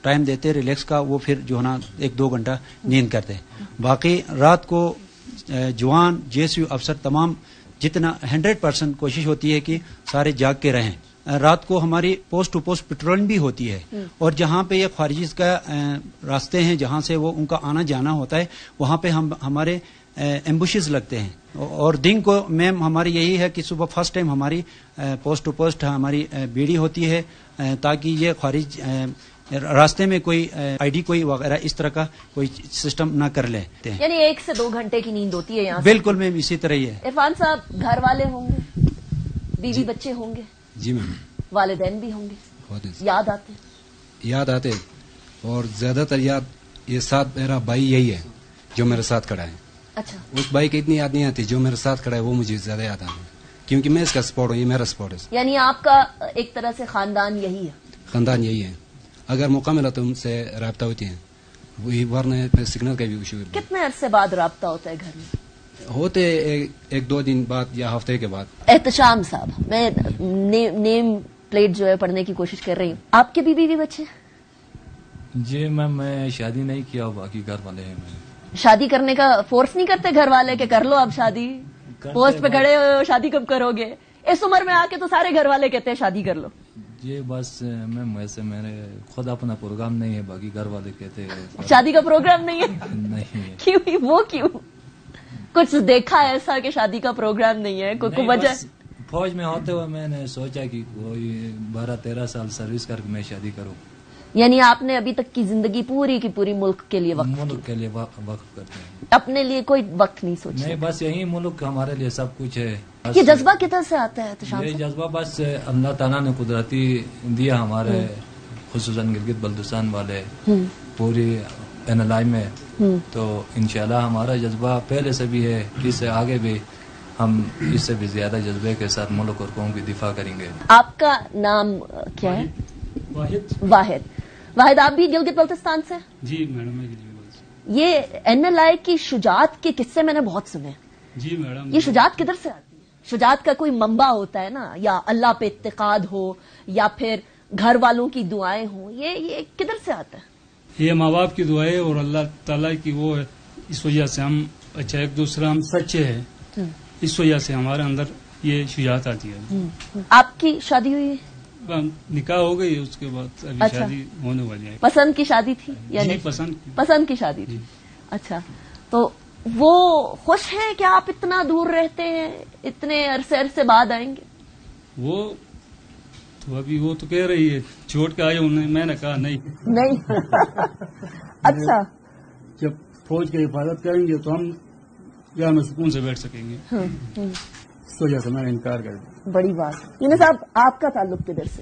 ٹائم دیتے ریلیکس کا، وہ پھر جو ہے نا 1-2 گھنٹہ نیند کرتے. باقی رات کو جوان جیسے افسر تمام جتنا 100% کوشش ہوتی ہے کہ سارے جاگ کے رہیں. رات کو ہماری پوسٹ ٹو پوسٹ پیٹرولنگ بھی ہوتی ہے، اور جہاں پہ یہ خارجی کا راستے ہیں جہاں سے وہ ان کا آنا جانا ہوتا ہے وہاں پہ ہمارے ایمبوشز لگتے ہیں. اور دن کو میم ہماری یہی ہے کہ صبح فرسٹ ٹائم ہماری پوسٹ ٹو پوسٹ ہماری بیڑی ہوتی ہے تاکہ یہ خارج راستے میں کوئی آئی ڈی کوئی وغیرہ اس طرح کا کوئی سسٹم نہ کر لیتے ہیں. یعنی 1 سے 2 گھنٹے کی نیند ہوتی ہے یہاں؟ بالکل میم اسی طرح ہی ہے. عرفان صاحب، گھر والے ہوں گے، بیوی بچے ہوں گے؟ جی میم. والدین بھی ہوں گے، یاد آتے یاد آتے اور زیادہ تر یاد یہ ساتھ میرا بھائی یہی ہے جو میرے ساتھ کھڑا ہے. اچھا. اس بھائی کی اتنی یاد نہیں آتی، جو میرے ساتھ کھڑا ہے وہ مجھے زیادہ یاد آتا ہے کیونکہ میں اس کا سپورٹ ہوں، یہ میرا سپورٹ ہے. یعنی آپ کا ایک طرح سے خاندان یہی ہے؟ خاندان یہی ہے. اگر موقع ملا تو ان سے رابطہ ہوتی ہیں، وہی ورنہ سگنل کا بھی ایشو ہے. کتنے عرصے بعد رابطہ ہوتا ہے گھر میں؟ ہوتے 1-2 دن بعد یا ہفتے کے بعد. احتشام صاحب، میں نیم پلیٹ جو ہے پڑھنے کی کوشش کر رہی ہوں. آپ کے بھی بیوی بچے؟ جی میم، میں شادی نہیں کیا، باقی گھر والے ہیں. میں شادی کرنے کا فورس نہیں کرتے گھر والے کہ کر لو اب شادی، پوسٹ پہ کھڑے ہو، شادی کب کرو گے؟ اس عمر میں آ کے تو سارے گھر والے کہتے ہیں شادی کر لو. جی بس میم ویسے میرے خود اپنا پروگرام نہیں ہے، باقی گھر والے کہتے ہیں شادی کا پروگرام نہیں ہے. نہیں ہے. کیوں؟ وہ کیوں؟ کچھ دیکھا ایسا کہ شادی کا پروگرام نہیں ہے؟ کوئی وجہ؟ فوج میں ہوتے ہوئے میں نے سوچا کہ کوئی 12-13 سال سروس کر کے میں شادی کروں. یعنی آپ نے ابھی تک کی زندگی پوری کی پوری ملک کے لیے ملک کے لیے وقف کرتے ہیں، اپنے لیے کوئی وقت نہیں سوچا؟ نہیں، بس یہی ملک ہمارے لیے سب کچھ ہے. یہ جذبہ کدھر سے آتا ہے؟ یہ جذبہ بس اللہ تعالیٰ نے قدرتی دیا ہمارے، خصوصاً گلگت بلتستان والے پوری NLI میں. تو انشاءاللہ ہمارا جذبہ پہلے سے بھی ہے، اس سے آگے بھی ہم اس سے بھی زیادہ جذبے کے ساتھ ملک اور قوم کی دفاع کریں گے. آپ کا نام کیا ہے؟ واحد، آپ بھی گلگت بلتستان سے؟ جی میڈم. یہ NLI کی شجاعت کے قصے میں نے بہت سنے. جی میڈم. یہ شجاعت کدھر سے آتی ہے؟ شجاعت کا کوئی منبع ہوتا ہے نا، یا اللہ پہ اعتقاد ہو یا پھر گھر والوں کی دعائیں ہوں، یہ کدھر سے آتا ہے؟ یہ ماں باپ کی دعائیں اور اللہ تعالیٰ کی وہ ہے، اس وجہ سے ہم اچھا ایک دوسرا ہم سچے ہیں، اس وجہ سے ہمارے اندر یہ شجاعت آتی ہے. آپ کی شادی ہوئی ہے؟ نکاح ہو گئی، اس کے بعد ابھی شادی ہونے والی ہے. پسند کی شادی تھی یا نہیں؟ پسند کی شادی تھی. اچھا، تو وہ خوش ہیں کہ آپ اتنا دور رہتے ہیں، اتنے عرصے بعد آئیں گے؟ وہ تو ابھی وہ تو کہہ رہی ہے چھوڑ کے آئے انہیں، میں نے کہا نہیں. اچھا، جب فوج کی حفاظت کریں گے تو ہم یہاں میں سکون سے بیٹھ سکیں گے، اس وجہ سے میں نے انکار کر دیا. بڑی بات. یونس صاحب، آپ کا تعلق کدھر سے؟